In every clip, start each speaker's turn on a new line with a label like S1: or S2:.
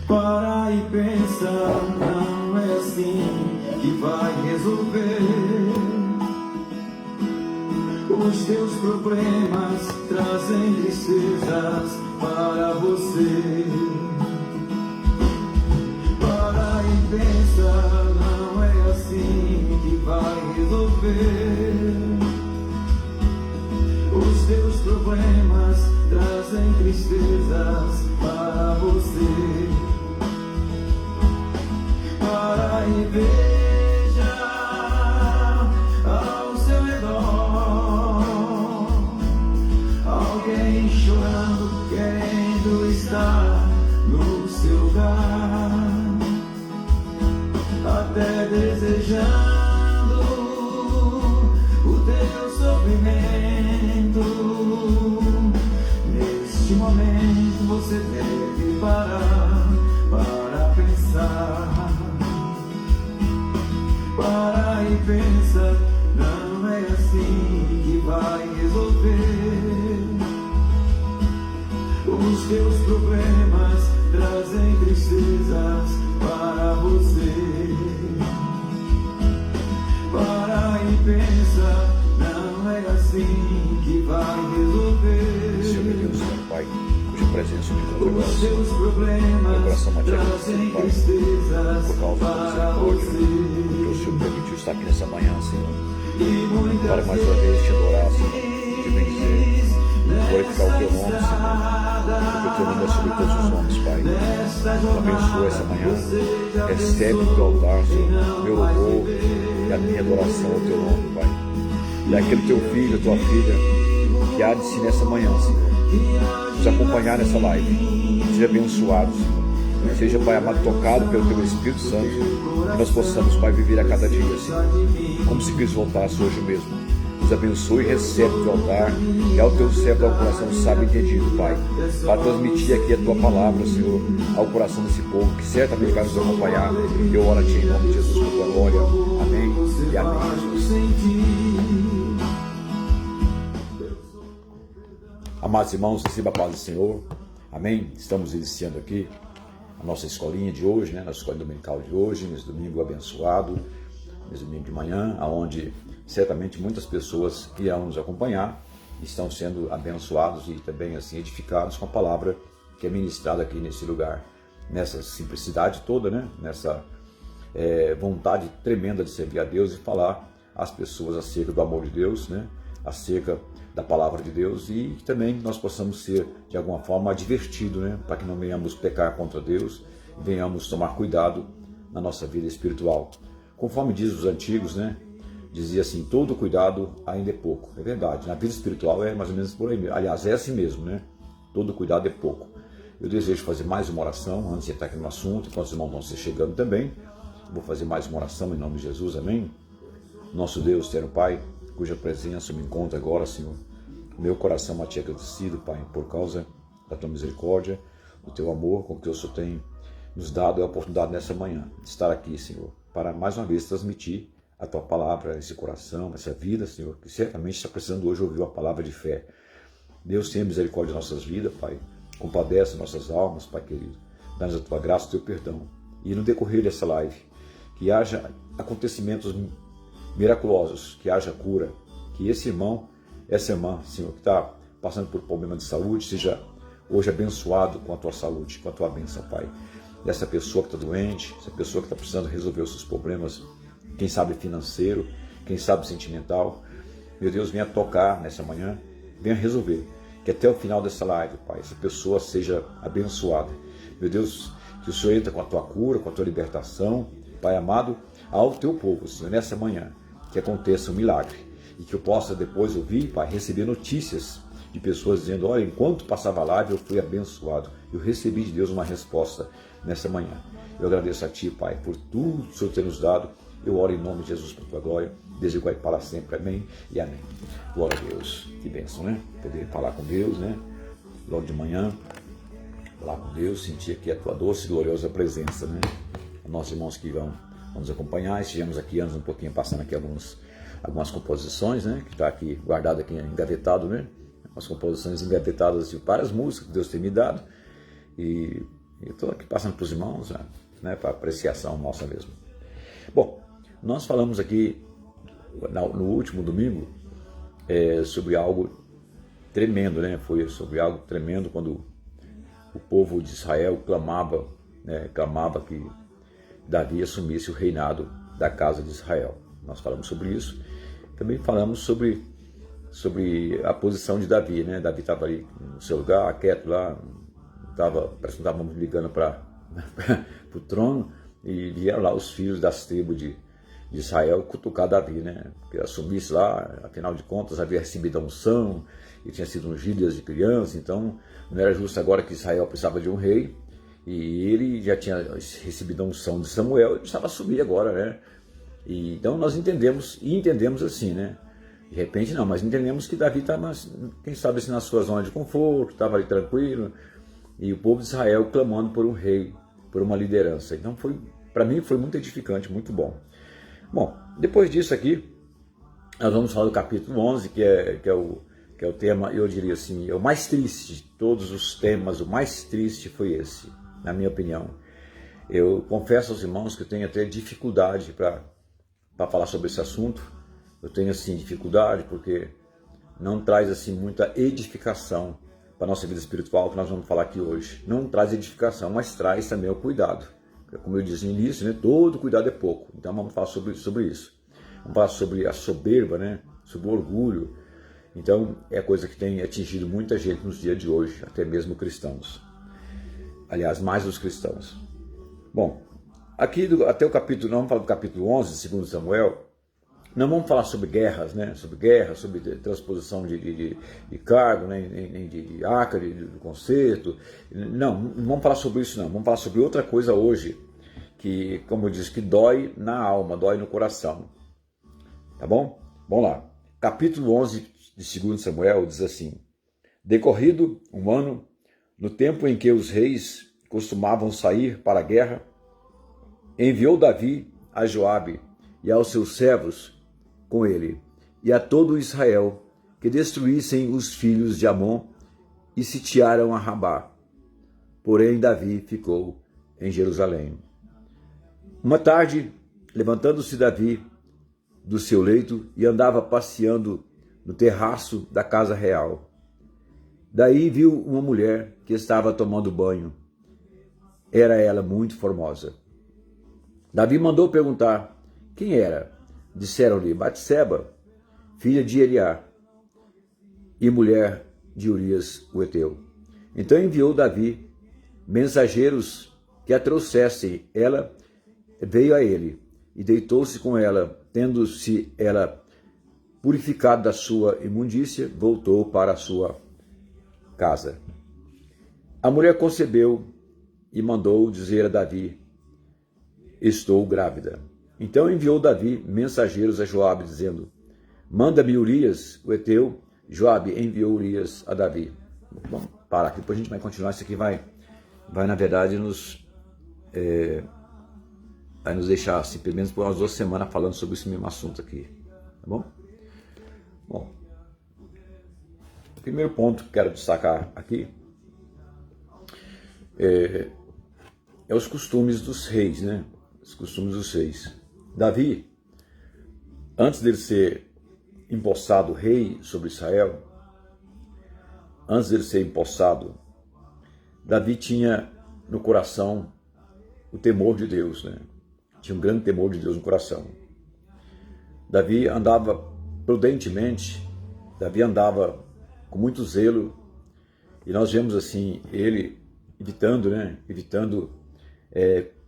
S1: Para e pensa, não é assim que vai resolver. Os teus problemas trazem tristezas para você. Para e pensa, não é assim que vai resolver. Os teus problemas trazem tristezas para você. Para e veja ao seu redor alguém chorando, querendo estar no seu lugar, até desejando o teu sofrimento. Neste momento você deve parar para pensar. Para e pensa, não é assim que vai resolver. Os teus problemas trazem tristezas para você. Para e pensa, não é assim que vai resolver.
S2: Senhor meu Deus, meu Pai, cuja presença me encontra
S1: Os teus problemas trazem tristezas
S2: por causa da
S1: para
S2: misericórdia
S1: você.
S2: que o Senhor permitiu estar aqui nessa manhã, Senhor,
S1: E muitas
S2: para mais uma vez te adorar, Senhor, te bendizer, glorificar o teu nome, Senhor, porque o teu nome é sobre todos os nomes, Pai. Abençoa essa manhã, recebe do teu altar, Senhor, meu louvor e a minha adoração ao teu nome, Pai. E aquele teu filho, tua filha, que há de si nessa manhã, Senhor, nos acompanhar nessa live, seja abençoado, Senhor. Seja, Pai amado, tocado pelo Teu Espírito Santo, que nós possamos, Pai, viver a cada dia, Senhor, como se Cristo voltasse hoje mesmo. Nos abençoe e recebe o Teu altar, e ao Teu servo ao coração sábio e entendido, Pai, para transmitir aqui a Tua palavra, Senhor, ao coração desse povo, que certamente vai nos acompanhar. Eu oro a Ti em nome de Jesus, por Tua glória. Amém e amém, Jesus. Amados irmãos, receba a paz do Senhor. Amém? Estamos iniciando aqui a nossa escolinha de hoje, né? Nossa escola dominical de hoje, nesse domingo abençoado, nesse domingo de manhã, onde certamente muitas pessoas irão nos acompanhar, estão sendo abençoados e também assim edificados com a palavra que é ministrada aqui nesse lugar, nessa simplicidade toda, né? Nessa vontade tremenda de servir a Deus e falar às pessoas acerca do amor de Deus, né? Acerca da palavra de Deus, e também nós possamos ser de alguma forma advertidos, né? Para que não venhamos pecar contra Deus, venhamos tomar cuidado na nossa vida espiritual. Conforme diz os antigos, né? Dizia assim: todo cuidado ainda é pouco. É verdade, na vida espiritual é mais ou menos por aí mesmo. Aliás, é assim mesmo, né? Todo cuidado é pouco. Eu desejo fazer mais uma oração antes de entrar aqui no assunto, enquanto os irmãos vão se chegando também. Vou fazer mais uma oração em nome de Jesus, amém? Nosso Deus, Senhor Pai, cuja presença me encontra agora, Senhor. Meu coração a Ti agradecido, Pai, por causa da Tua misericórdia, do Teu amor, com que o Senhor tem nos dado a oportunidade nessa manhã de estar aqui, Senhor, para mais uma vez transmitir a Tua palavra, esse coração, essa vida, Senhor, que certamente está precisando hoje ouvir uma palavra de fé. Deus, tenha misericórdia de nossas vidas, Pai, compadece nossas almas, Pai querido, dá-nos a Tua graça, o Teu perdão, e no decorrer dessa live, que haja acontecimentos miraculosos, que haja cura, que esse irmão, essa irmã, Senhor, que está passando por problema de saúde, seja hoje abençoado com a Tua saúde, com a Tua bênção, Pai. Essa pessoa que está doente, essa pessoa que está precisando resolver os seus problemas, quem sabe financeiro, quem sabe sentimental, meu Deus, venha tocar nessa manhã, venha resolver, que até o final dessa live, Pai, essa pessoa seja abençoada. Meu Deus, que o Senhor entre com a Tua cura, com a Tua libertação, Pai amado, ao Teu povo, Senhor, nessa manhã, que aconteça um milagre, e que eu possa depois ouvir, Pai, receber notícias de pessoas dizendo: olha, enquanto passava a live eu fui abençoado, eu recebi de Deus uma resposta nessa manhã. Eu agradeço a Ti, Pai, por tudo que o Senhor tem nos dado. Eu oro em nome de Jesus por Tua glória, desejo aí para sempre, amém e amém. Glória a Deus, que bênção, né? Poder falar com Deus, né? Logo de manhã, falar com Deus, sentir aqui a Tua doce e gloriosa presença, né? Nossos irmãos que vão nos acompanhar, estivemos aqui antes um pouquinho, passando aqui algumas composições, né? Que está aqui guardado aqui, engavetado, né? Umas composições engavetadas de várias músicas que Deus tem me dado, e Eu estou aqui passando para os irmãos, né, para apreciação nossa mesmo. Bom, nós falamos aqui no último domingo sobre algo tremendo, né? Foi sobre algo tremendo quando o povo de Israel clamava, né, clamava que Davi assumisse o reinado da casa de Israel. Nós falamos sobre isso. Também falamos sobre a posição de Davi, né? Davi estava ali no seu lugar, quieto lá, parece que estávamos ligando para o trono, e vieram lá os filhos das tribos de Israel cutucar Davi, né? Que assumisse lá, afinal de contas, havia recebido a unção e tinha sido ungido desde criança, então não era justo agora que Israel precisava de um rei, e ele já tinha recebido a unção de Samuel, ele precisava assumir agora, né? E então nós entendemos assim, né? De repente não, mas entendemos que Davi estava, quem sabe, assim, na sua zona de conforto, estava ali tranquilo, e o povo de Israel clamando por um rei, por uma liderança. Então para mim foi muito edificante, muito bom. Bom, depois disso aqui, nós vamos falar do capítulo 11, que é o tema, eu diria assim, é o mais triste de todos os temas, o mais triste foi esse, na minha opinião. Eu confesso aos irmãos que eu tenho até dificuldade para falar sobre esse assunto. Eu tenho assim dificuldade porque não traz assim muita edificação para a nossa vida espiritual, que nós vamos falar aqui hoje. Não traz edificação, mas traz também o cuidado. Como eu disse no início, né, todo cuidado é pouco. Então vamos falar sobre isso. Vamos falar sobre a soberba, né, sobre o orgulho. Então é coisa que tem atingido muita gente nos dias de hoje, até mesmo cristãos. Aliás, mais os cristãos. Bom, aqui até o capítulo, não vamos falar do capítulo 11 de 2 Samuel, não vamos falar sobre guerras, né? Sobre transposição de cargo, né? Nem de arca, de concerto. Não vamos falar sobre isso não. Vamos falar sobre outra coisa hoje, que, como eu disse, que dói na alma, dói no coração. Tá bom? Vamos lá. Capítulo 11 de 2 Samuel diz assim: decorrido um ano, no tempo em que os reis costumavam sair para a guerra, enviou Davi a Joabe e aos seus servos com ele, e a todo Israel, que destruíssem os filhos de Amon e sitiaram a Rabá. Porém Davi ficou em Jerusalém. Uma tarde, levantando-se Davi do seu leito e andava passeando no terraço da casa real. Daí viu uma mulher que estava tomando banho. Era ela muito formosa. Davi mandou perguntar quem era. Disseram-lhe: Batseba, filha de Eliá, e mulher de Urias o Heteu. Então enviou Davi mensageiros que a trouxessem. Ela veio a ele e deitou-se com ela. Tendo-se ela purificado da sua imundícia, voltou para a sua casa. A mulher concebeu e mandou dizer a Davi: estou grávida. Então enviou Davi mensageiros a Joabe, dizendo: manda-me Urias o Heteu. Joabe enviou Urias a Davi. Vamos parar aqui, depois a gente vai continuar. Isso aqui vai na verdade vai nos deixar assim, pelo menos por umas 2 semanas falando sobre esse mesmo assunto aqui, tá bom? Bom, o primeiro ponto que quero destacar aqui é os costumes dos reis, né? Os costumes dos reis. Davi, antes dele ser empossado rei sobre Israel, antes dele ser empossado, Davi tinha no coração o temor de Deus, né? Tinha um grande temor de Deus no coração. Davi andava prudentemente, Davi andava com muito zelo, e nós vemos assim, ele evitando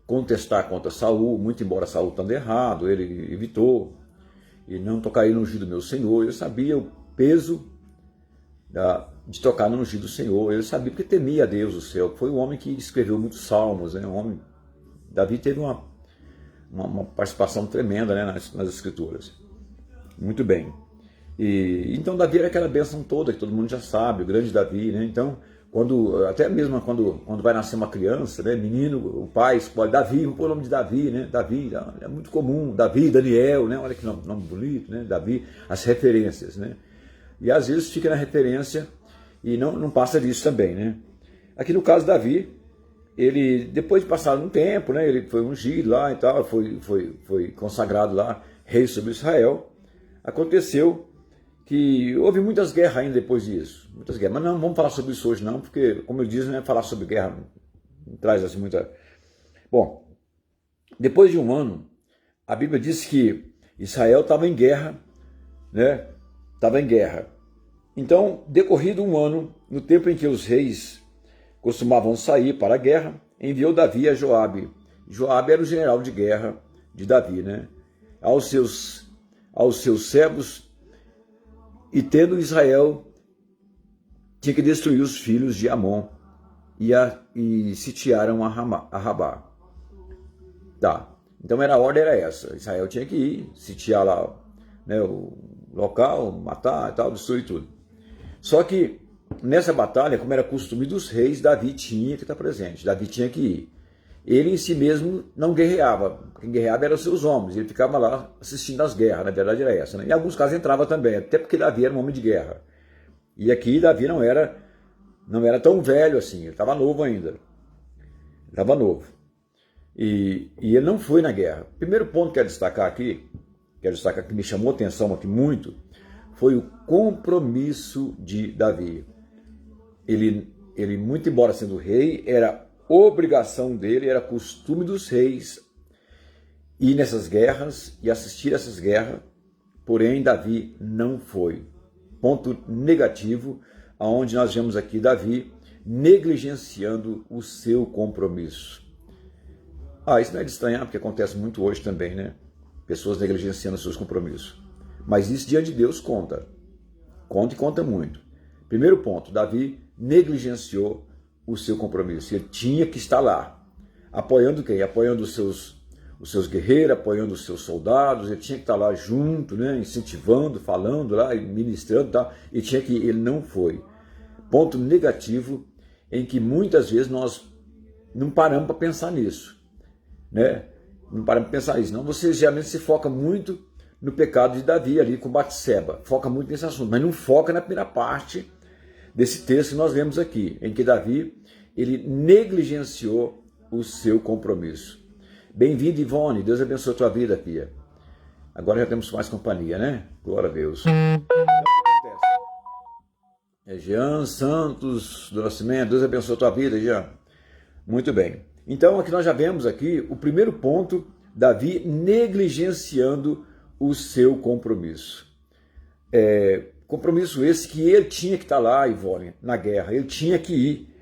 S2: contestar contra Saul, muito embora Saul estando errado, ele evitou, e não tocaria no ungido do meu Senhor. Ele sabia o peso de tocar no ungido do Senhor, ele sabia porque temia a Deus do céu. Foi um homem que escreveu muitos salmos, né? Davi teve uma participação tremenda, né, nas escrituras. Muito bem. E então Davi era aquela bênção toda que todo mundo já sabe, o grande Davi, né? Então, até mesmo quando vai nascer uma criança, né, menino, o pai escolhe Davi, vamos pôr o nome de Davi, né? Davi é muito comum, Davi, Daniel, né? Olha que nome bonito, né? Davi, as referências, né? E às vezes fica na referência e não passa disso também, né? Aqui no caso Davi, ele, depois de passar um tempo, né, ele foi ungido lá e tal, foi consagrado lá, rei sobre Israel. Aconteceu que houve muitas guerras ainda depois disso, muitas guerras, mas não vamos falar sobre isso hoje não, porque, como eu disse, né, falar sobre guerra não traz assim muita... Bom, depois de um ano, a Bíblia diz que Israel estava em guerra, né, estava em guerra. Então, decorrido um ano, no tempo em que os reis costumavam sair para a guerra, enviou Davi a Joabe. Joabe era o general de guerra de Davi, né? Aos seus servos, e tendo Israel, tinha que destruir os filhos de Amon, e sitiaram a Rabá. Tá, então a ordem era essa, Israel tinha que ir, sitiar lá, né, o local, matar e tal, destruir tudo. Só que nessa batalha, como era costume dos reis, Davi tinha que estar presente, Davi tinha que ir. Ele em si mesmo não guerreava, quem guerreava eram os seus homens, ele ficava lá assistindo às guerras, na verdade era essa, né? Em alguns casos entrava também, até porque Davi era um homem de guerra. E aqui Davi não era tão velho assim, ele estava novo ainda, estava novo. E ele não foi na guerra. Primeiro ponto que quero destacar aqui, que me chamou a atenção aqui muito, foi o compromisso de Davi. Ele, muito embora sendo rei, era obrigação dele, era costume dos reis ir nessas guerras e assistir a essas guerras, porém Davi não foi. Ponto negativo, aonde nós vemos aqui Davi negligenciando o seu compromisso. Isso não é de estranhar, porque acontece muito hoje também, né? Pessoas negligenciando seus compromissos. Mas isso diante de Deus conta. Conta e conta muito. Primeiro ponto, Davi negligenciou o seu compromisso. Ele tinha que estar lá. Apoiando quem? Apoiando os seus guerreiros, apoiando os seus soldados. Ele tinha que estar lá junto, né? Incentivando, falando lá, ministrando e tal. Ele não foi. Ponto negativo em que muitas vezes nós não paramos para pensar nisso. Né? Não paramos para pensar nisso. Não, você geralmente se foca muito no pecado de Davi ali com Batseba. Foca muito nesse assunto, mas não foca na primeira parte desse texto que nós vemos aqui, em que Davi, ele negligenciou o seu compromisso. Bem-vindo, Ivone, Deus abençoe a tua vida, Pia. Agora já temos mais companhia, né? Glória a Deus. Então, o que acontece? Jean Santos do Nascimento, Deus abençoe a tua vida, Jean. Muito bem. Então, aqui nós já vemos aqui o primeiro ponto, Davi negligenciando o seu compromisso. Compromisso esse que ele tinha que estar lá, Ivone, na guerra, ele tinha que ir.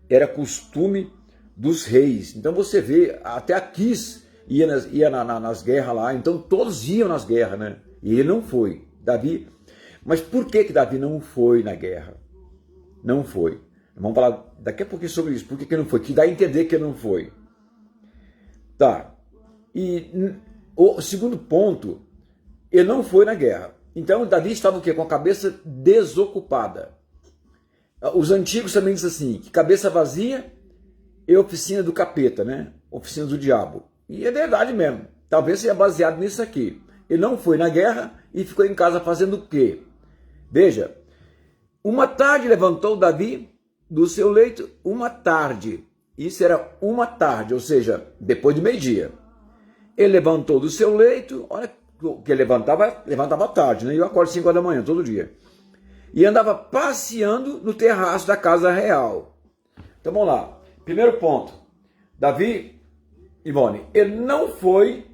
S2: Era costume dos reis. Então você vê, até Aquis ia nas guerras lá, então todos iam nas guerras, né? E ele não foi. Davi. Mas por que Davi não foi na guerra? Não foi. Vamos falar daqui a pouquinho sobre isso. Por que ele não foi? Que dá a entender que ele não foi. Tá. E o segundo ponto, ele não foi na guerra. Então Davi estava o quê? Com a cabeça desocupada. Os antigos também dizem assim, que cabeça vazia é oficina do capeta, né? Oficina do diabo. E é verdade mesmo. Talvez seja baseado nisso aqui. Ele não foi na guerra e ficou em casa fazendo o quê? Veja, uma tarde levantou Davi do seu leito, uma tarde. Isso era uma tarde, ou seja, depois de meio-dia. Ele levantou do seu leito, olha que ele levantava tarde, né? Eu acordo 5 horas da manhã, todo dia. E andava passeando no terraço da casa real. Então vamos lá. Primeiro ponto. Davi, Ivone, ele não foi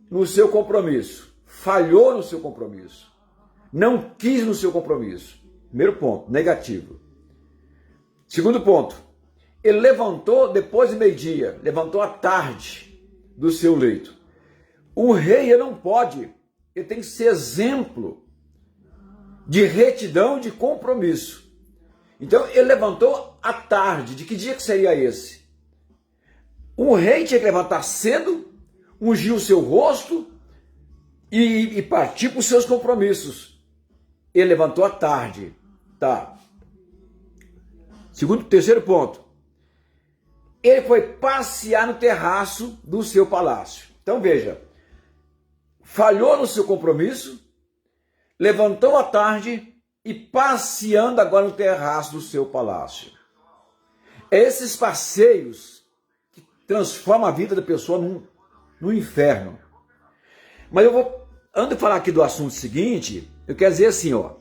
S2: no seu compromisso. Falhou no seu compromisso. Não quis no seu compromisso. Primeiro ponto, negativo. Segundo ponto. Ele levantou depois de meio-dia. Levantou à tarde do seu leito. O rei ele não pode. Ele tem que ser exemplo de retidão, de compromisso. Então ele levantou à tarde. De que dia que seria esse? Um rei tinha que levantar cedo, ungir o seu rosto e partir para os seus compromissos. Ele levantou à tarde. Tá. Terceiro ponto. Ele foi passear no terraço do seu palácio. Então veja, falhou no seu compromisso, levantou à tarde e passeando agora no terraço do seu palácio. Esses passeios transforma a vida da pessoa num inferno. Mas eu vou, antes de falar aqui do assunto seguinte, eu quero dizer assim, ó,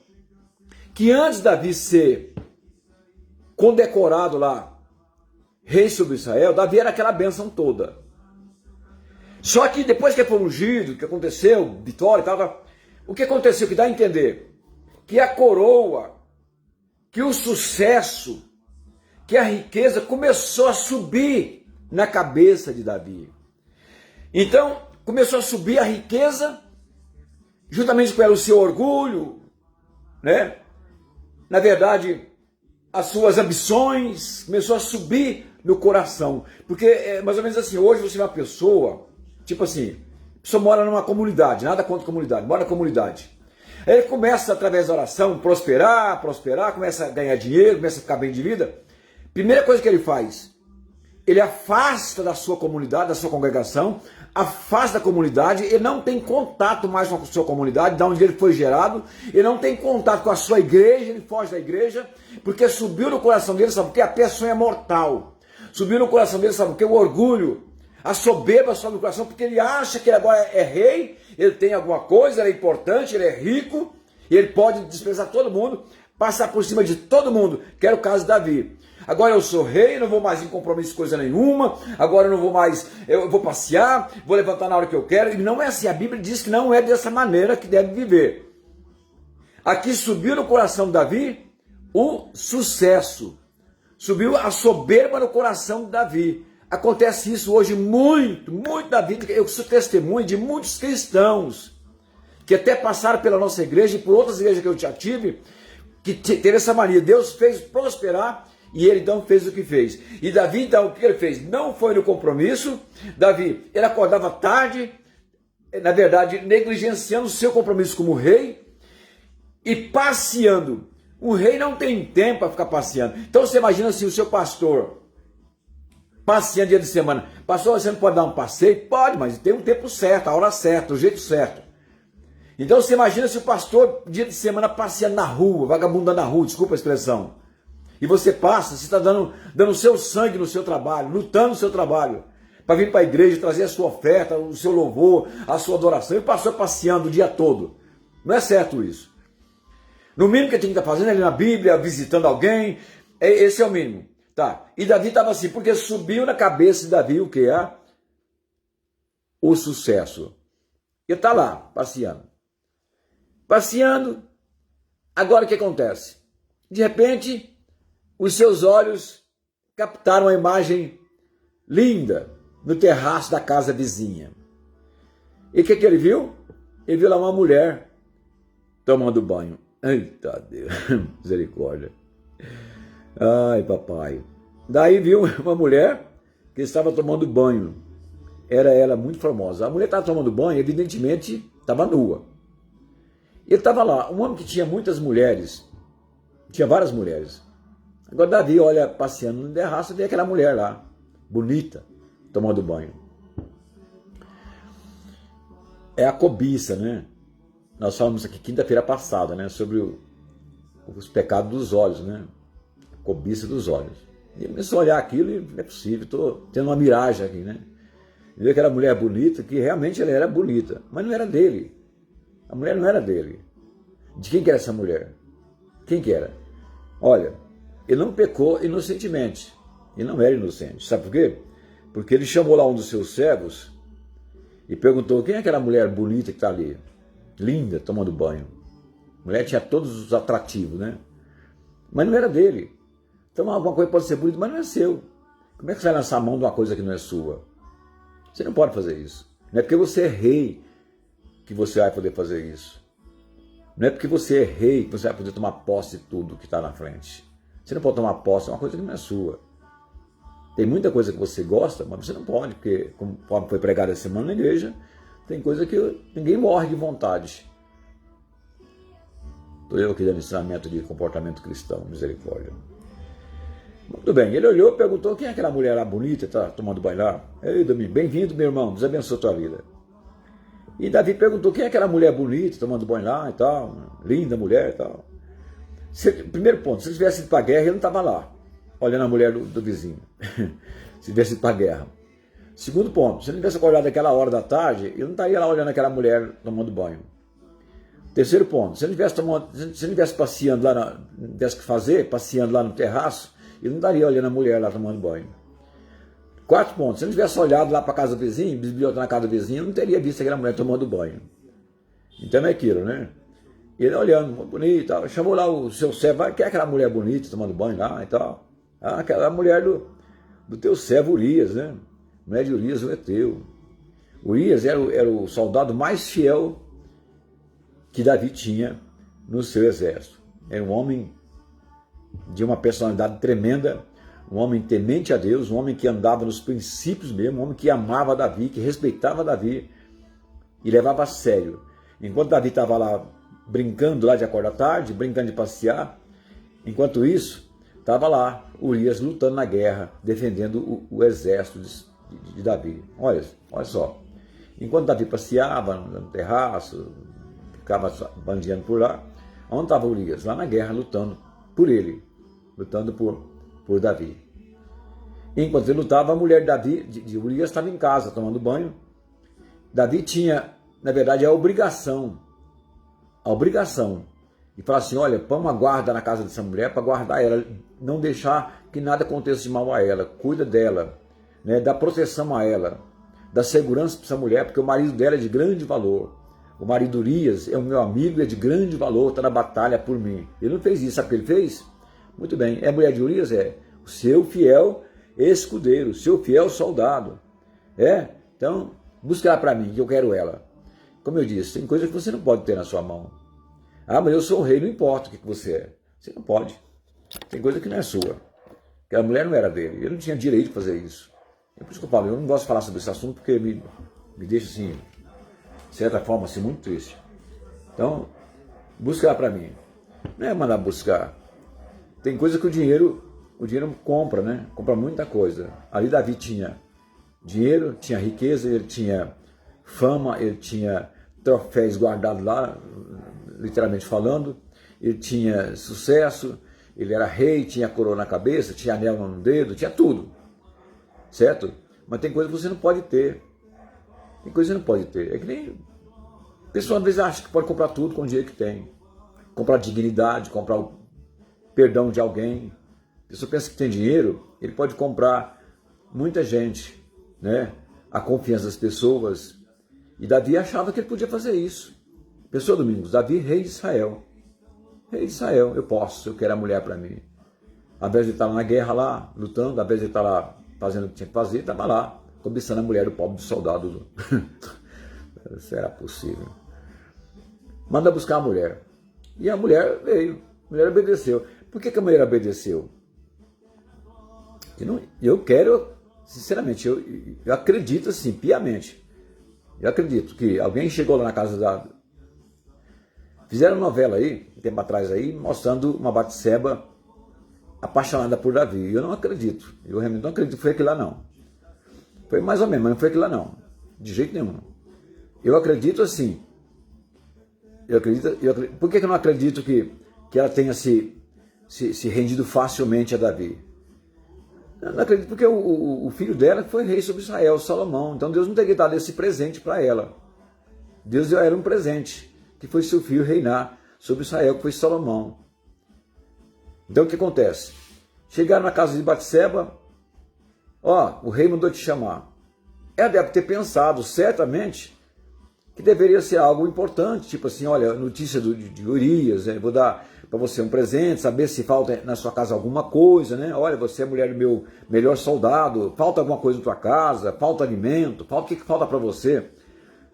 S2: que antes de Davi ser condecorado lá, rei sobre Israel, Davi era aquela bênção toda. Só que depois que ele foi ungido, o que aconteceu, vitória e tal, o que aconteceu, que dá a entender que a coroa, que o sucesso, que a riqueza começou a subir na cabeça de Davi. Então, começou a subir a riqueza, juntamente com ela o seu orgulho, né? Na verdade, as suas ambições, começou a subir no coração. Porque é mais ou menos assim, hoje você é uma pessoa, tipo assim, a pessoa mora numa comunidade, nada contra a comunidade, mora na comunidade. Aí ele começa, através da oração, prosperar, começa a ganhar dinheiro, começa a ficar bem de vida. Primeira coisa que ele faz, ele afasta da sua comunidade, da sua congregação, afasta da comunidade, ele não tem contato mais com a sua comunidade, da onde ele foi gerado, ele não tem contato com a sua igreja, ele foge da igreja, porque subiu no coração dele, sabe, porque a pessoa é mortal. Subiu no coração dele, sabe, porque o orgulho, a soberba sobe no coração, porque ele acha que ele agora é rei, ele tem alguma coisa, ele é importante, ele é rico, e ele pode desprezar todo mundo, passar por cima de todo mundo, que era o caso de Davi. Agora eu sou rei, não vou mais em compromisso com coisa nenhuma, agora eu não vou mais, eu vou passear, vou levantar na hora que eu quero. E não é assim, a Bíblia diz que não é dessa maneira que deve viver. Aqui subiu no coração de Davi o sucesso, subiu a soberba no coração de Davi. Acontece isso hoje muito na vida. Eu sou testemunho de muitos cristãos que até passaram pela nossa igreja e por outras igrejas que eu já tive, que teve essa mania. Deus fez prosperar e ele então fez o que fez. E Davi então, o que ele fez? Não foi no compromisso. Davi, ele acordava tarde, na verdade, negligenciando o seu compromisso como rei e passeando. O rei não tem tempo para ficar passeando. Então você imagina assim, o seu pastor passeando dia de semana. Pastor, você não pode dar um passeio? Pode, mas tem um tempo certo, a hora certa, o jeito certo. Então você imagina se o pastor, dia de semana, passeando na rua, vagabundando na rua, desculpa a expressão. E você passa, você está dando o seu sangue no seu trabalho, lutando no seu trabalho, para vir para a igreja, trazer a sua oferta, o seu louvor, a sua adoração, e o pastor passeando o dia todo. Não é certo isso. No mínimo que ele tinha que estar fazendo, ele na Bíblia, visitando alguém, esse é o mínimo. Tá. E Davi estava assim, porque subiu na cabeça de Davi o que é? O sucesso. Ele está lá, passeando. Passeando, agora o que acontece? De repente, os seus olhos captaram uma imagem linda no terraço da casa vizinha. E o que ele viu? Ele viu lá uma mulher tomando banho. Eita Deus, misericórdia. Ai, papai. Daí viu uma mulher que estava tomando banho. Era ela muito famosa. A mulher estava tomando banho, evidentemente, estava nua. Ele estava lá, um homem que tinha muitas mulheres, tinha várias mulheres. Agora Davi olha passeando no terraço e vê aquela mulher lá, bonita, tomando banho. É a cobiça, né? Nós falamos aqui quinta-feira passada, né? Sobre os pecados dos olhos, né? Cobiça dos olhos. E ele começou a olhar aquilo e não é possível, estou tendo uma miragem aqui, né? Ele viu aquela mulher bonita, que realmente ela era bonita, mas não era dele. A mulher não era dele. De quem que era essa mulher? Quem que era? Olha, ele não pecou inocentemente. Ele não era inocente. Sabe por quê? Porque ele chamou lá um dos seus servos e perguntou, quem é aquela mulher bonita que está ali? Linda, tomando banho. A mulher tinha todos os atrativos, né? Mas não era dele. Então alguma coisa pode ser bonita, mas não é seu. Como é que você vai lançar a mão de uma coisa que não é sua? Você não pode fazer isso. Não é porque você é rei que você vai poder fazer isso. Não é porque você é rei que você vai poder tomar posse de tudo que está na frente. Você não pode tomar posse de uma coisa que não é sua. Tem muita coisa que você gosta, mas você não pode, porque, como foi pregado essa semana na igreja, tem coisa que ninguém morre de vontade. Estou eu aqui dando ensinamento de comportamento cristão, misericórdia. Muito bem, ele olhou e perguntou, quem é aquela mulher lá bonita, está tomando banho lá? Ei, Domingo, bem-vindo, meu irmão, Deus abençoe a tua vida. E Davi perguntou, quem é aquela mulher bonita, tomando banho lá e tal, linda mulher e tal. Primeiro ponto, se ele tivesse ido para a guerra, ele não estava lá, olhando a mulher do vizinho. Se tivesse ido para a guerra. Segundo ponto, se ele tivesse acordado àquela hora da tarde, ele não estaria lá olhando aquela mulher tomando banho. Terceiro ponto, se ele tivesse passeando lá, tivesse que fazer, passeando lá no terraço, ele não estaria olhando a mulher lá tomando banho. Quarto ponto, se ele tivesse olhado lá para a casa do vizinho, bisbilhotando na casa do vizinho, não teria visto aquela mulher tomando banho. Então é aquilo, né? Ele olhando, bonito, chamou lá o seu servo, quer aquela mulher bonita tomando banho lá e tal. Aquela mulher do teu servo Urias, né? Mulher de Urias, o Eteu. Urias era o soldado mais fiel que Davi tinha no seu exército. Era um homem de uma personalidade tremenda, um homem temente a Deus, um homem que andava nos princípios mesmo, um homem que amava Davi, que respeitava Davi e levava a sério. Enquanto Davi estava lá brincando lá de acordar tarde, brincando de passear, enquanto isso, estava lá Urias lutando na guerra, defendendo o exército de Davi. Olha só, enquanto Davi passeava no terraço, ficava bandeando por lá, onde estava Urias? Lá na guerra, lutando por ele, lutando por Davi. Enquanto ele lutava, a mulher de Urias estava em casa, tomando banho. Davi tinha, na verdade, a obrigação, de falar assim, olha, põe uma guarda na casa dessa mulher para guardar ela, não deixar que nada aconteça de mal a ela, cuida dela, né, dá proteção a ela, dá segurança para essa mulher, porque o marido dela é de grande valor. O marido Urias é o meu amigo, é de grande valor, está na batalha por mim. Ele não fez isso, sabe o que ele fez? Muito bem, é a mulher de Urias? É o seu fiel escudeiro, o seu fiel soldado. Então, busca ela para mim, que eu quero ela. Como eu disse, tem coisa que você não pode ter na sua mão. Mas eu sou o rei, não importa o que você é. Você não pode. Tem coisa que não é sua. Aquela mulher não era dele, ele não tinha direito de fazer isso. É por isso que eu falo, eu não gosto de falar sobre esse assunto, porque me deixa assim, de certa forma, assim, muito triste. Então, busca ela para mim. Não é mandar buscar. Tem coisa que o dinheiro compra, né? Compra muita coisa. Ali Davi tinha dinheiro, tinha riqueza, ele tinha fama, ele tinha troféus guardados lá, literalmente falando, ele tinha sucesso, ele era rei, tinha coroa na cabeça, tinha anel no dedo, tinha tudo, certo? Mas tem coisa que você não pode ter. Tem coisa que você não pode ter. É que nem a pessoa às vezes acha que pode comprar tudo com o dinheiro que tem. Comprar dignidade, comprar o perdão de alguém. A pessoa pensa que tem dinheiro, ele pode comprar muita gente, né? A confiança das pessoas. E Davi achava que ele podia fazer isso. Pessoa Domingos, Davi, rei de Israel. Rei de Israel, eu quero a mulher para mim. Ao invés de estar na guerra lá, lutando, ao invés de estar lá fazendo o que tinha que fazer, estava lá, cobiçando a mulher do pobre soldado. Será possível? Manda buscar a mulher. E a mulher veio, a mulher obedeceu. Por que a mulher obedeceu? Eu quero, sinceramente, eu acredito assim, piamente. Eu acredito que alguém chegou lá na casa da... Fizeram novela aí, um tempo atrás aí, mostrando uma Batseba apaixonada por Davi. Eu não acredito. Eu realmente não acredito que foi aquilo lá, não. Foi mais ou menos, mas não foi aquilo lá, não. De jeito nenhum. Eu acredito assim. Por que eu não acredito que ela tenha se rendido facilmente a Davi? Eu não acredito porque o filho dela foi rei sobre Israel, Salomão. Então Deus não teria dado esse presente para ela. Deus deu a ela um presente, que foi seu filho reinar sobre Israel, que foi Salomão. Então o que acontece? Chegaram na casa de Batseba, o rei mandou te chamar. Ela deve ter pensado, certamente, que deveria ser algo importante, tipo assim, olha, notícia de Urias, vou dar para você um presente, saber se falta na sua casa alguma coisa, né? Olha, você é a mulher do meu melhor soldado, falta alguma coisa na tua casa, falta alimento, o que falta para você?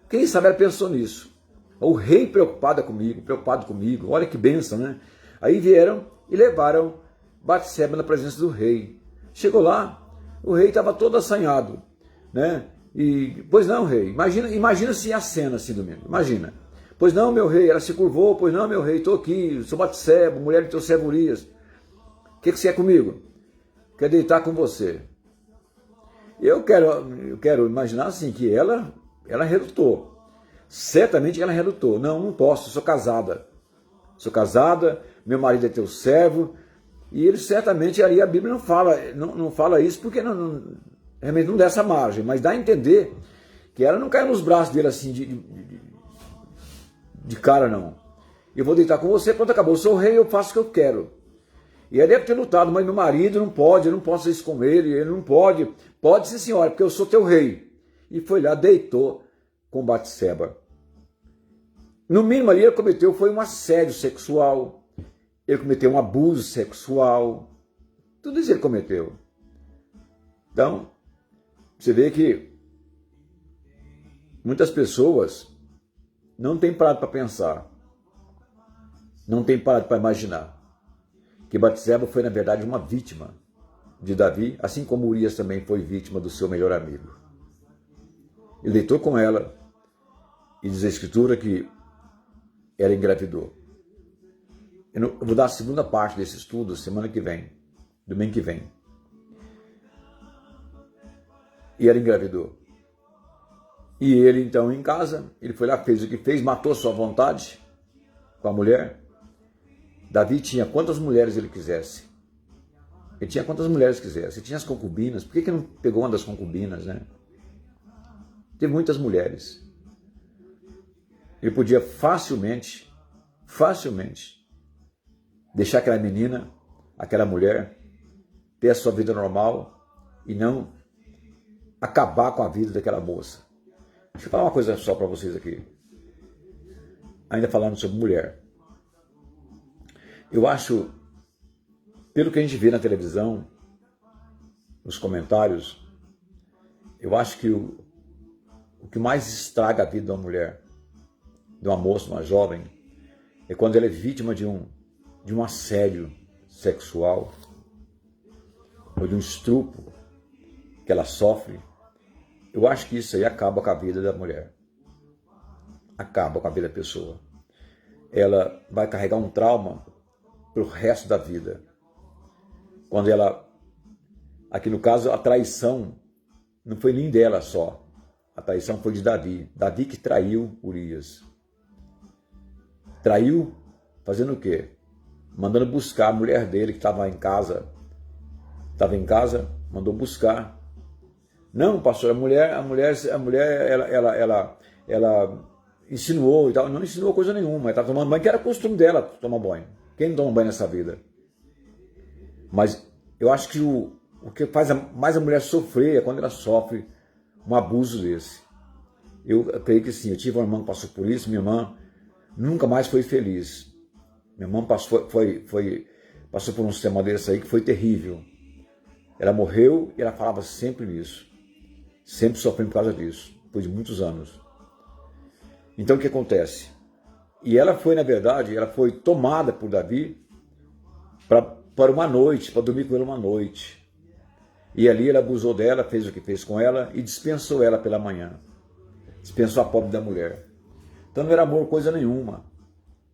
S2: Quem sabe ela pensou nisso. O rei preocupado comigo, olha que bênção, né? Aí vieram e levaram Batseba na presença do rei. Chegou lá, o rei estava todo assanhado, né? E, pois não, rei, imagina assim a cena assim, Domingo, imagina. Pois não, meu rei, ela se curvou, pois não, meu rei, estou aqui, sou Batseba, mulher do teu servo Urias. O que você quer comigo? Quero deitar com você. Eu quero imaginar assim, que ela relutou. Certamente ela relutou. Não posso, sou casada. Sou casada, meu marido é teu servo. E ele certamente, ali a Bíblia não fala isso, porque realmente não dá essa margem, mas dá a entender que ela não caiu nos braços dele assim de cara, não. Eu vou deitar com você, pronto, acabou. Eu sou o rei, eu faço o que eu quero. E ela deve ter lutado, mas meu marido não pode, eu não posso fazer isso com ele não pode. Pode sim, senhora, porque eu sou teu rei. E foi lá, deitou com Batseba. No mínimo ali ele cometeu foi um assédio sexual, ele cometeu um abuso sexual, tudo isso ele cometeu. Então, você vê que muitas pessoas não têm parado para pensar, não têm parado para imaginar que Batseba foi, na verdade, uma vítima de Davi, assim como Urias também foi vítima do seu melhor amigo. Ele deitou com ela e diz a Escritura que ela engravidou. Eu vou dar a segunda parte desse estudo semana que vem, domingo que vem. E ela engravidou. E ele, então, em casa, ele foi lá, fez o que fez, matou sua vontade com a mulher. Davi tinha quantas mulheres ele quisesse. Ele tinha quantas mulheres quisesse. Ele tinha as concubinas. Por que não pegou uma das concubinas, né? Teve muitas mulheres. Ele podia facilmente deixar aquela menina, aquela mulher, ter a sua vida normal e não acabar com a vida daquela moça. Deixa eu falar uma coisa só para vocês aqui. Ainda falando sobre mulher. Eu acho, pelo que a gente vê na televisão, nos comentários, eu acho que o que mais estraga a vida de uma mulher, de uma moça, de uma jovem, é quando ela é vítima de um assédio sexual ou de um estupro que ela sofre. Eu acho que isso aí acaba com a vida da mulher. Acaba com a vida da pessoa. Ela vai carregar um trauma pro resto da vida. Quando ela, aqui no caso, a traição não foi nem dela só. A traição foi de Davi. Davi que traiu Urias. Traiu fazendo o quê? Mandando buscar a mulher dele que estava em casa. Estava em casa, mandou buscar. Não, pastor, a mulher, ela insinuou e tal. Não insinuou coisa nenhuma. Ela estava tomando banho, que era costume dela tomar banho. Quem não toma banho nessa vida? Mas eu acho que o que faz mais a mulher sofrer é quando ela sofre um abuso desse. Eu creio que sim. Eu tive uma irmã que passou por isso. Minha irmã nunca mais foi feliz. Minha irmã passou por um sistema desse aí que foi terrível. Ela morreu e ela falava sempre nisso. Sempre sofrendo por causa disso. Depois de muitos anos. Então o que acontece? E ela foi, na verdade, ela foi tomada por Davi para uma noite, para dormir com ele uma noite. E ali ele abusou dela, fez o que fez com ela e dispensou ela pela manhã. Dispensou a pobre da mulher. Então não era amor coisa nenhuma.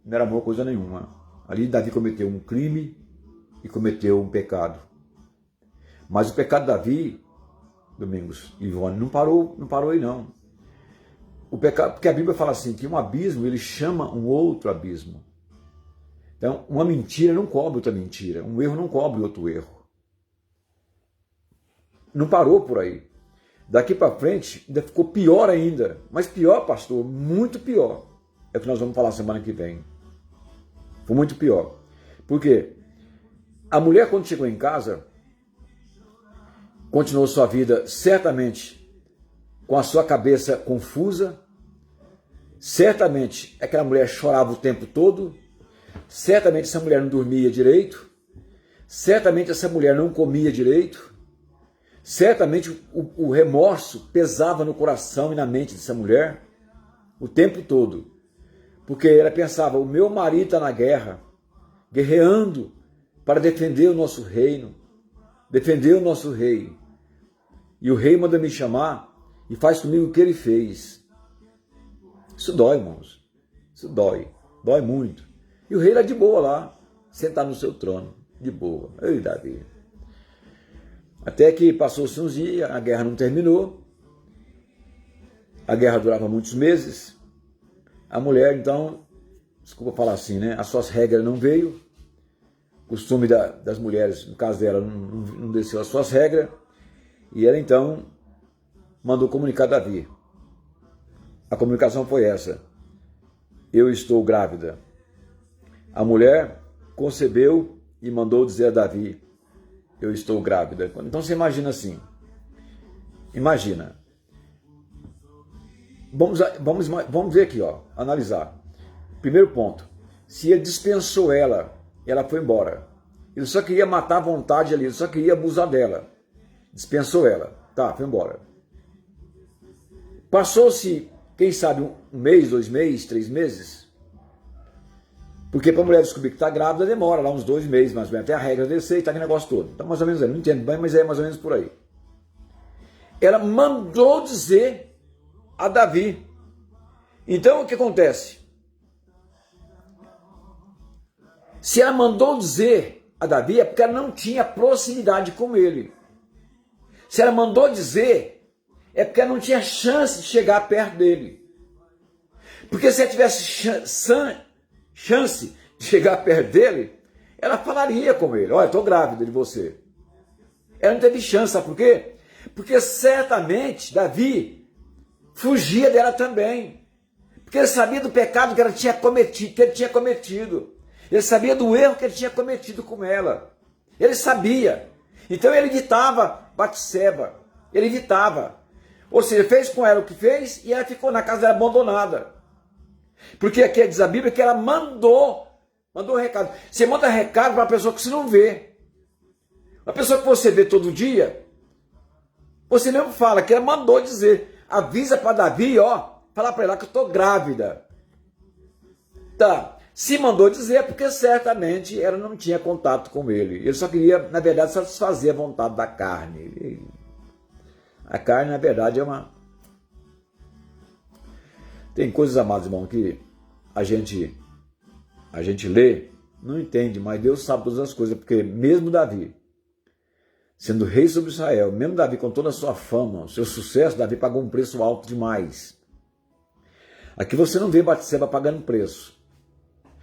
S2: Não era amor coisa nenhuma. Ali Davi cometeu um crime e cometeu um pecado. Mas o pecado de Davi, Domingos e Ivone, não parou aí não. O pecado, porque a Bíblia fala assim, que um abismo ele chama um outro abismo. Então, uma mentira não cobre outra mentira. Um erro não cobre outro erro. Não parou por aí. Daqui para frente, ainda ficou pior ainda. Mas pior, pastor, muito pior. É o que nós vamos falar semana que vem. Foi muito pior. Por quê? A mulher, quando chegou em casa, continuou sua vida certamente com a sua cabeça confusa. Certamente aquela mulher chorava o tempo todo. Certamente essa mulher não dormia direito. Certamente essa mulher não comia direito. Certamente o remorso pesava no coração e na mente dessa mulher o tempo todo. Porque ela pensava, o meu marido está na guerra, guerreando para defender o nosso reino, defender o nosso rei. E o rei manda me chamar e faz comigo o que ele fez. Isso dói, irmãos. Isso dói. Dói muito. E o rei era de boa lá, sentado no seu trono, de boa. Ei, Davi. Até que passou-se uns dias, a guerra não terminou. A guerra durava muitos meses. A mulher, então, desculpa falar assim, né? As suas regras não veio. O costume das mulheres, no caso dela, não desceu as suas regras. E ela então mandou comunicar a Davi. A comunicação foi essa: eu estou grávida. A mulher concebeu e mandou dizer a Davi: eu estou grávida. Então você imagina assim, imagina, vamos ver aqui, ó, analisar. Primeiro ponto, se ele dispensou ela, ela foi embora. Ele só queria matar a vontade ali, ele só queria abusar dela. Dispensou ela, tá, foi embora. Passou-se, quem sabe, um mês, 2 meses, 3 meses. Porque para a mulher descobrir que está grávida demora lá uns 2 meses, mais ou menos, até a regra descer e tá aquele negócio todo. Então mais ou menos, eu não entendo bem, mas é mais ou menos por aí. Ela mandou dizer a Davi. Então o que acontece? Se ela mandou dizer a Davi é porque ela não tinha proximidade com ele. Se ela mandou dizer é porque ela não tinha chance de chegar perto dele. Porque se ela tivesse chance de chegar perto dele, ela falaria com ele: olha, estou grávida de você. Ela não teve chance, sabe por quê? Porque certamente Davi fugia dela também. Porque ele sabia do pecado que ela tinha cometido, que ele tinha cometido. Ele sabia do erro que ele tinha cometido com ela. Ele sabia. Então ele evitava Batseba. Ele evitava. Ou seja, fez com ela o que fez e ela ficou na casa dela abandonada. Porque aqui diz a Bíblia que ela mandou um recado. Você manda recado para uma pessoa que você não vê. Uma pessoa que você vê todo dia, você mesmo fala que ela mandou dizer. Avisa para Davi, ó, fala para ela que eu estou grávida. Tá. Se mandou dizer é porque certamente ela não tinha contato com ele. Ele só queria, na verdade, satisfazer a vontade da carne. A carne, na verdade, é uma... Tem coisas, amados irmãos, que a gente lê, não entende, mas Deus sabe todas as coisas, porque mesmo Davi, sendo rei sobre Israel, mesmo Davi com toda a sua fama, o seu sucesso, Davi pagou um preço alto demais. Aqui você não vê Batseba pagando preço.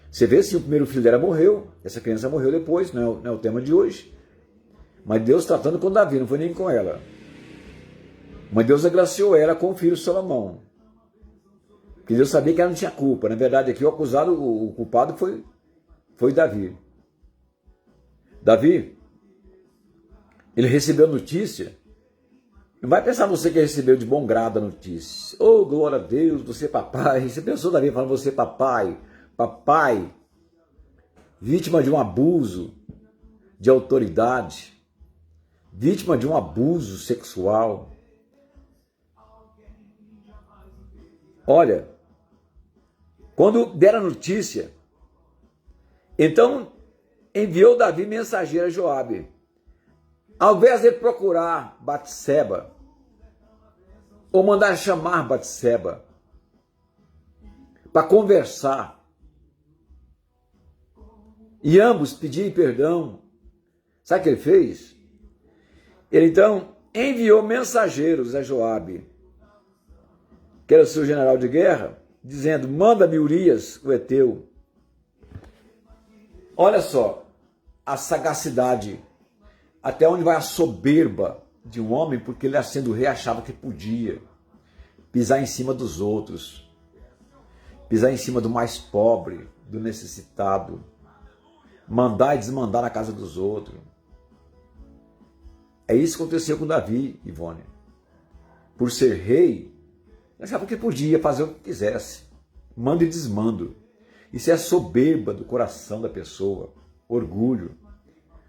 S2: Você vê sim, o primeiro filho dela morreu, essa criança morreu depois, não é o tema de hoje. Mas Deus tratando com Davi, não foi nem com ela. Mas Deus agraciou ela com o filho Salomão. Porque Deus sabia que ela não tinha culpa. Na verdade, aqui o acusado, o culpado foi Davi. Davi, ele recebeu a notícia. Não vai pensar você que recebeu de bom grado a notícia. Oh, glória a Deus, você é papai. Você pensou, Davi, falando você é papai. Papai, vítima de um abuso de autoridade, vítima de um abuso sexual. Olha, quando deram a notícia, então enviou Davi mensageiro a Joabe. Ao invés de procurar Batseba, ou mandar chamar Batseba, para conversar, e ambos pedirem perdão, sabe o que ele fez? Ele então enviou mensageiros a Joabe, que era o seu general de guerra, dizendo: manda-me Urias, o heteu. Olha só a sagacidade, até onde vai a soberba de um homem, porque ele, sendo rei, achava que podia pisar em cima dos outros, pisar em cima do mais pobre, do necessitado, mandar e desmandar na casa dos outros. É isso que aconteceu com Davi, Ivone. Por ser rei, ele achava que podia fazer o que quisesse. Mando e desmando. Isso é a soberba do coração da pessoa. Orgulho.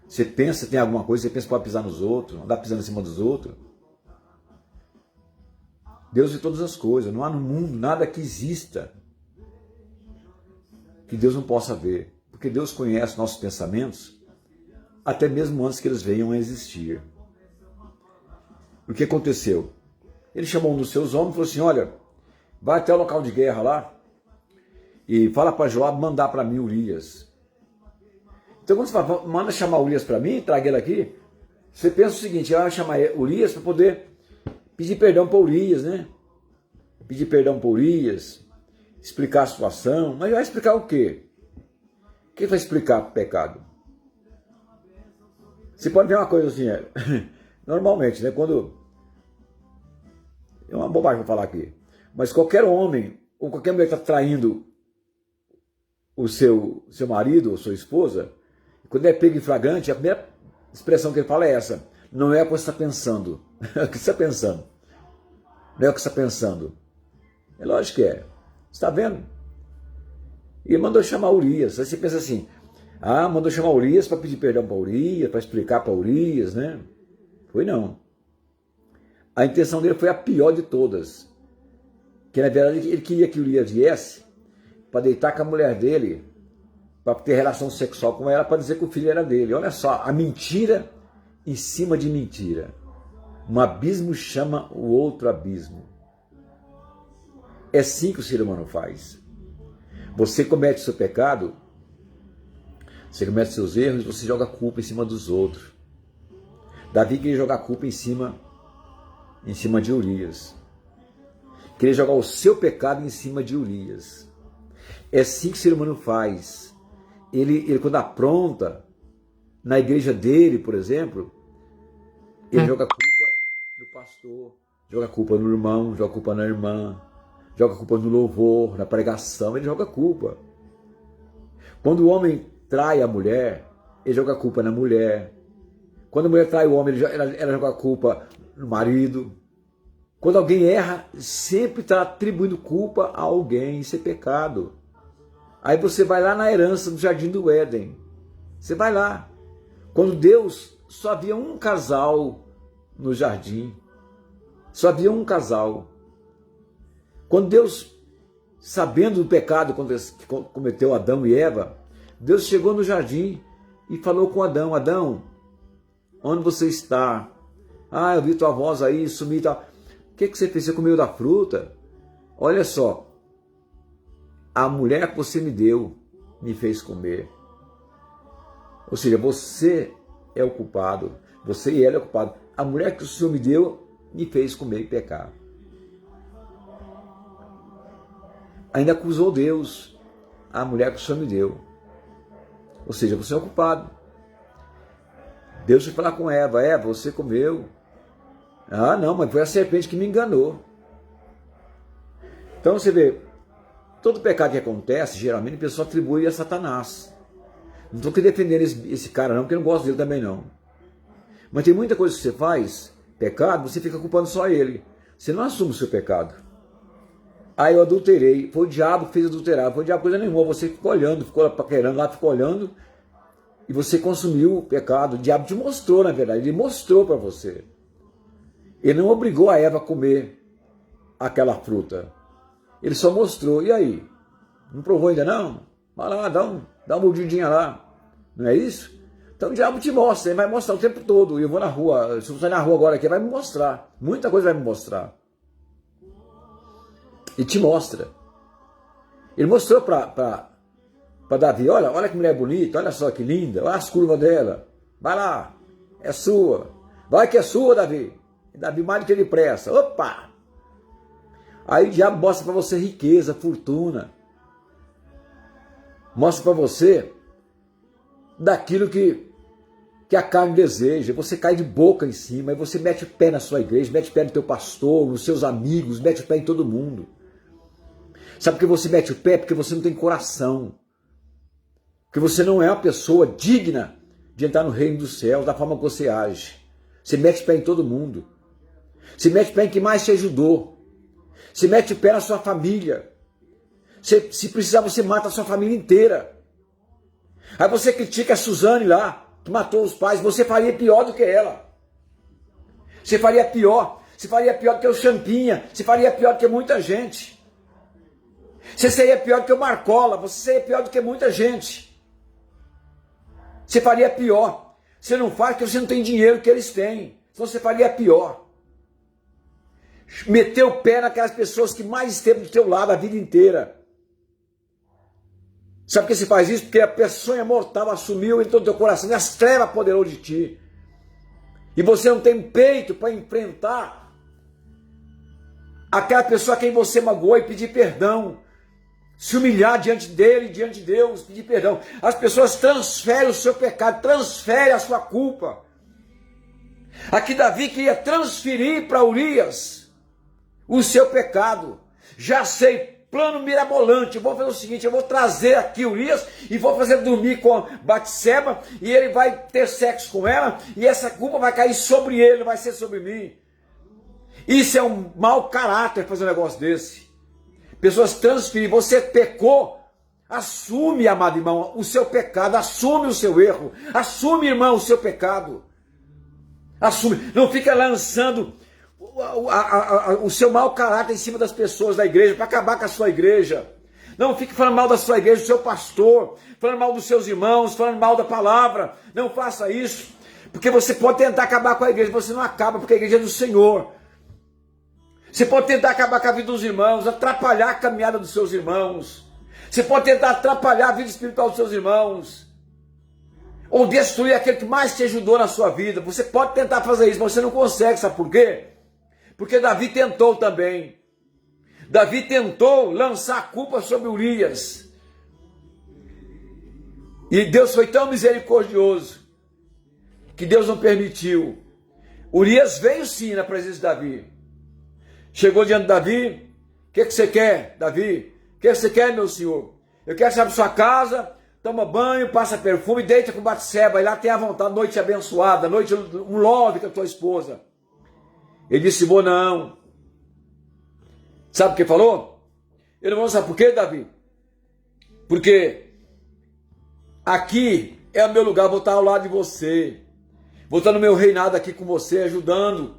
S2: Você pensa que tem alguma coisa, você pensa que pode pisar nos outros, andar pisando em cima dos outros. Deus vê todas as coisas. Não há no mundo nada que exista que Deus não possa ver. Porque Deus conhece nossos pensamentos até mesmo antes que eles venham a existir. O que aconteceu? Ele chamou um dos seus homens e falou assim: olha, vai até o local de guerra lá e fala para Joabe mandar para mim Urias. Então quando você fala, manda chamar Urias para mim, traga ele aqui, você pensa o seguinte: vai chamar Urias para poder pedir perdão para Urias, né? Pedir perdão para Urias, explicar a situação. Mas vai explicar o quê? O que vai explicar o pecado? Você pode ver uma coisa assim, Normalmente, né? Quando... É uma bobagem falar aqui. Mas qualquer homem ou qualquer mulher que está traindo o seu marido ou sua esposa, quando é pego em flagrante, a primeira expressão que ele fala é essa: não é o que você está pensando. É o que você está pensando. Não é o que você está pensando. É lógico que é. Você está vendo? E ele mandou chamar Urias. Aí você pensa assim: ah, mandou chamar Urias para pedir perdão para Urias, para explicar para Urias, né? Foi não. A intenção dele foi a pior de todas. Que na verdade ele queria que Urias viesse para deitar com a mulher dele, para ter relação sexual com ela, para dizer que o filho era dele. Olha só, a mentira em cima de mentira. Um abismo chama o outro abismo. É assim que o ser humano faz. Você comete seu pecado, você comete seus erros, você joga a culpa em cima dos outros. Davi queria jogar a culpa em cima de Urias. Queria jogar o seu pecado em cima de Urias. É assim que o ser humano faz. Ele quando apronta, na igreja dele, por exemplo, ele joga a culpa no pastor, joga a culpa no irmão, joga a culpa na irmã, joga a culpa no louvor, na pregação, ele joga a culpa. Quando o homem trai a mulher, ele joga a culpa na mulher. Quando a mulher trai o homem, ela joga a culpa no marido. Quando alguém erra, sempre está atribuindo culpa a alguém, isso é pecado. Aí você vai lá na herança do Jardim do Éden. Você vai lá. Quando Deus só havia um casal no jardim. Só havia um casal. Quando Deus, sabendo do pecado que cometeu Adão e Eva, Deus chegou no jardim e falou com Adão: Adão, onde você está? Ah, eu vi tua voz aí, sumi e tal. O que você fez? Você comeu da fruta? Olha só. A mulher que você me deu me fez comer. Ou seja, você é o culpado. Você e ela é o culpado. A mulher que o Senhor me deu me fez comer e pecar. Ainda acusou Deus. A mulher que o Senhor me deu. Ou seja, você é o culpado. Deus foi falar com Eva: Eva, você comeu. Ah, não, mas foi a serpente que me enganou. Então você vê, todo pecado que acontece, geralmente a pessoa atribui a Satanás. Não estou aqui defendendo esse cara não, porque eu não gosto dele também não. Mas tem muita coisa que você faz, pecado, você fica culpando só ele. Você não assume o seu pecado. Ah, eu adulterei. Foi o diabo que fez adulterar. Foi o diabo coisa nenhuma. Você ficou olhando, ficou paquerando lá, ficou olhando. E você consumiu o pecado. O diabo te mostrou, na verdade. Ele mostrou para você. Ele não obrigou a Eva a comer aquela fruta. Ele só mostrou. E aí? Não provou ainda não? Vai lá, dá uma mordidinha lá. Não é isso? Então o diabo te mostra. Ele vai mostrar o tempo todo. E eu vou na rua. Se você vai na rua agora aqui, vai me mostrar. Muita coisa vai me mostrar. E te mostra. Ele mostrou para Davi: olha que mulher bonita. Olha só que linda. Olha as curvas dela. Vai lá. É sua. Vai que é sua, Davi. Davi mais do que ele pressa. Opa! Aí o diabo mostra para você riqueza, fortuna. Mostra para você daquilo que a carne deseja. Você cai de boca em cima. Aí você mete o pé na sua igreja, mete o pé no teu pastor, nos seus amigos, mete o pé em todo mundo. Sabe por que você mete o pé? Porque você não tem coração. Porque você não é uma pessoa digna de entrar no reino dos céus da forma que você age. Você mete o pé em todo mundo. Você mete o pé em quem mais te ajudou. Você mete o pé na sua família. Se precisar, você mata a sua família inteira. Aí você critica a Suzane lá, que matou os pais. Você faria pior do que ela. Você faria pior. Você faria pior do que o Champinha. Você faria pior do que muita gente. Você seria pior do que o Marcola. Você seria pior do que muita gente. Você faria pior. Você não faz porque você não tem dinheiro que eles têm. Então você faria pior. Meter o pé naquelas pessoas que mais esteve do teu lado a vida inteira. Sabe por que você faz isso? Porque a pessoa mortal assumiu em todo o teu coração e as trevas apoderou de ti. E você não tem peito para enfrentar aquela pessoa a quem você magoou e pedir perdão. Se humilhar diante dele, diante de Deus, pedir perdão. As pessoas transferem o seu pecado, transferem a sua culpa. Aqui Davi queria transferir para Urias o seu pecado. Já sei, plano mirabolante, eu vou fazer o seguinte, eu vou trazer aqui Urias e vou fazer dormir com Batseba e ele vai ter sexo com ela e essa culpa vai cair sobre ele, não vai ser sobre mim. Isso é um mau caráter fazer um negócio desse. Pessoas transferem, você pecou, assume, amado irmão, o seu pecado, assume o seu erro, assume, irmão, o seu pecado. Assume, não fica lançando o seu mau caráter em cima das pessoas da igreja, para acabar com a sua igreja. Não fique falando mal da sua igreja, do seu pastor, falando mal dos seus irmãos, falando mal da palavra. Não faça isso, porque você pode tentar acabar com a igreja, você não acaba, porque a igreja é do Senhor. Você pode tentar acabar com a vida dos irmãos, atrapalhar a caminhada dos seus irmãos. Você pode tentar atrapalhar a vida espiritual dos seus irmãos. Ou destruir aquele que mais te ajudou na sua vida. Você pode tentar fazer isso, mas você não consegue, sabe por quê? Porque Davi tentou também. Davi tentou lançar a culpa sobre Urias. E Deus foi tão misericordioso que Deus não permitiu. Urias veio sim na presença de Davi. Chegou diante de Davi. O que você quer, Davi? O que você quer, meu senhor? Eu quero sair para sua casa, toma banho, passa perfume, deita com Batseba, e lá tem a vontade, noite abençoada, noite um love com a tua esposa. Ele disse, vou não. Sabe o que falou? Eu não vou, sabe por quê, Davi? Porque aqui é o meu lugar, vou estar ao lado de você. Vou estar no meu reinado aqui com você, ajudando.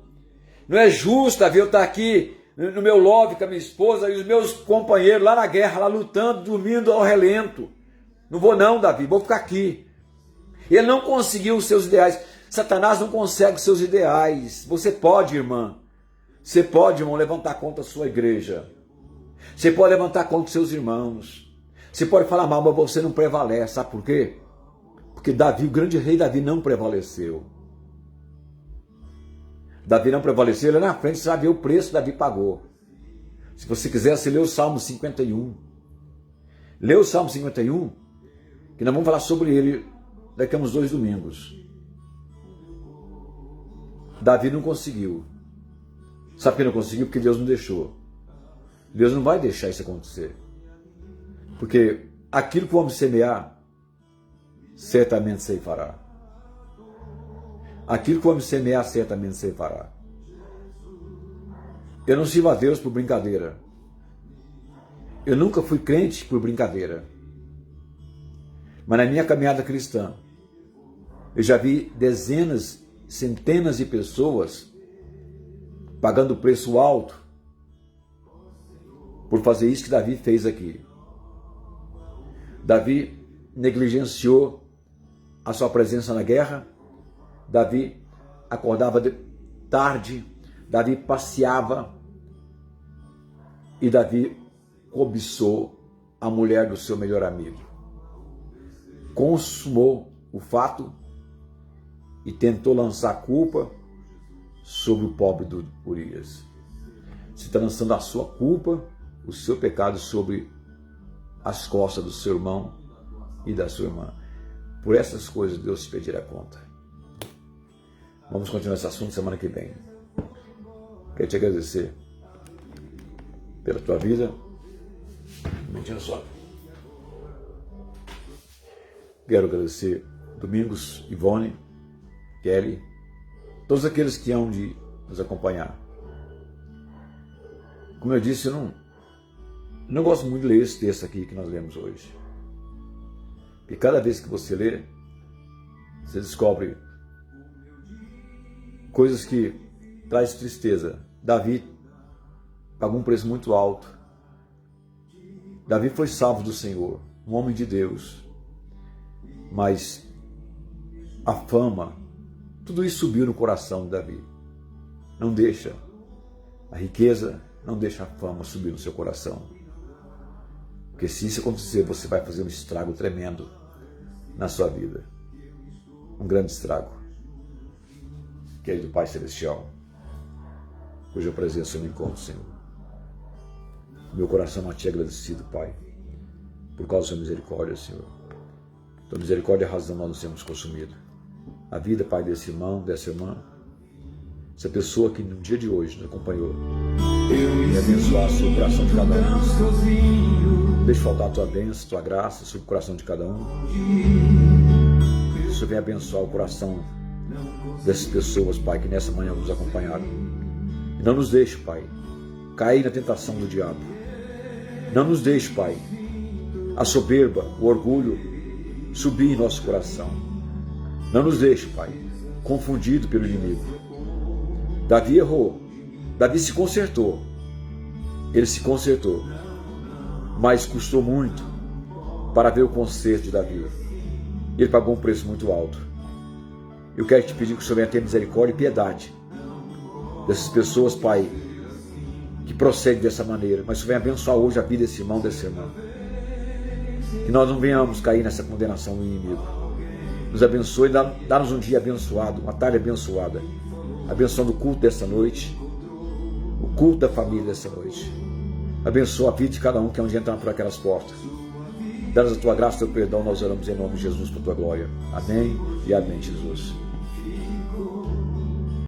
S2: Não é justo, Davi, eu estar aqui no meu love com a minha esposa e os meus companheiros lá na guerra, lá lutando, dormindo ao relento. Não vou não, Davi, vou ficar aqui. Ele não conseguiu os seus ideais. Satanás não consegue os seus ideais. Você pode, irmã. Você pode, irmão, levantar contra a sua igreja. Você pode levantar contra os seus irmãos. Você pode falar mal, mas você não prevalece. Sabe por quê? Porque Davi, o grande rei Davi, não prevaleceu. Davi não prevaleceu, ele na frente, você vai ver o preço que Davi pagou. Se você quiser, você lê o Salmo 51. Lê o Salmo 51, que nós vamos falar sobre ele daqui a uns 2 domingos. Davi não conseguiu. Sabe por que não conseguiu? Porque Deus não deixou. Deus não vai deixar isso acontecer. Porque aquilo que o homem semear, certamente ceifará. Aquilo que o homem semear, certamente ceifará. Eu não sirvo a Deus por brincadeira. Eu nunca fui crente por brincadeira. Mas na minha caminhada cristã, eu já vi dezenas, centenas de pessoas pagando preço alto por fazer isso que Davi fez aqui. Davi negligenciou a sua presença na guerra. Davi acordava tarde. Davi passeava. E Davi cobiçou a mulher do seu melhor amigo. Consumou o fato e tentou lançar a culpa sobre o pobre do Urias. Você está lançando a sua culpa, o seu pecado sobre as costas do seu irmão e da sua irmã. Por essas coisas Deus te pedirá conta. Vamos continuar esse assunto semana que vem. Quero te agradecer pela tua vida. Um momentinho só. Quero agradecer Domingos, Ivone, Kelly, todos aqueles que hão de nos acompanhar. Como eu disse, eu não gosto muito de ler esse texto aqui que nós lemos hoje. E cada vez que você lê, você descobre coisas que traz tristeza. Davi pagou um preço muito alto. Davi foi salvo do Senhor, um homem de Deus. Mas a fama, tudo isso subiu no coração de Davi. Não deixa a riqueza, não deixa a fama subir no seu coração. Porque se isso acontecer, você vai fazer um estrago tremendo na sua vida. Um grande estrago. Querido Pai Celestial, cuja presença eu me encontro, Senhor. Meu coração a Ti é agradecido, Pai, por causa da Sua misericórdia, Senhor. Tua misericórdia é a razão nós nos temos consumido. A vida, Pai, desse irmão, dessa irmã, essa pessoa que no dia de hoje nos acompanhou, e abençoar o coração de cada um. Deixe faltar a tua bênção, a tua graça sobre o coração de cada um. Isso vem abençoar o coração dessas pessoas, Pai, que nessa manhã nos acompanharam. E não nos deixe, Pai, cair na tentação do diabo. Não nos deixe, Pai, a soberba, o orgulho subir em nosso coração. Não nos deixe, Pai, confundido pelo inimigo. Davi errou. Davi se consertou. Ele se consertou. Mas custou muito para ver o conserto de Davi. Ele pagou um preço muito alto. Eu quero te pedir que o Senhor venha ter misericórdia e piedade dessas pessoas, Pai, que procedem dessa maneira. Mas o Senhor venha abençoar hoje a vida desse irmão, dessa irmã. Que nós não venhamos cair nessa condenação do inimigo. Nos abençoe, dá-nos um dia abençoado, uma tarde abençoada. Abençoando o culto dessa noite, o culto da família dessa noite. Abençoa a vida de cada um que é onde entrar por aquelas portas. Dá-nos a tua graça e teu perdão, nós oramos em nome de Jesus, por tua glória. Amém e amém, Jesus.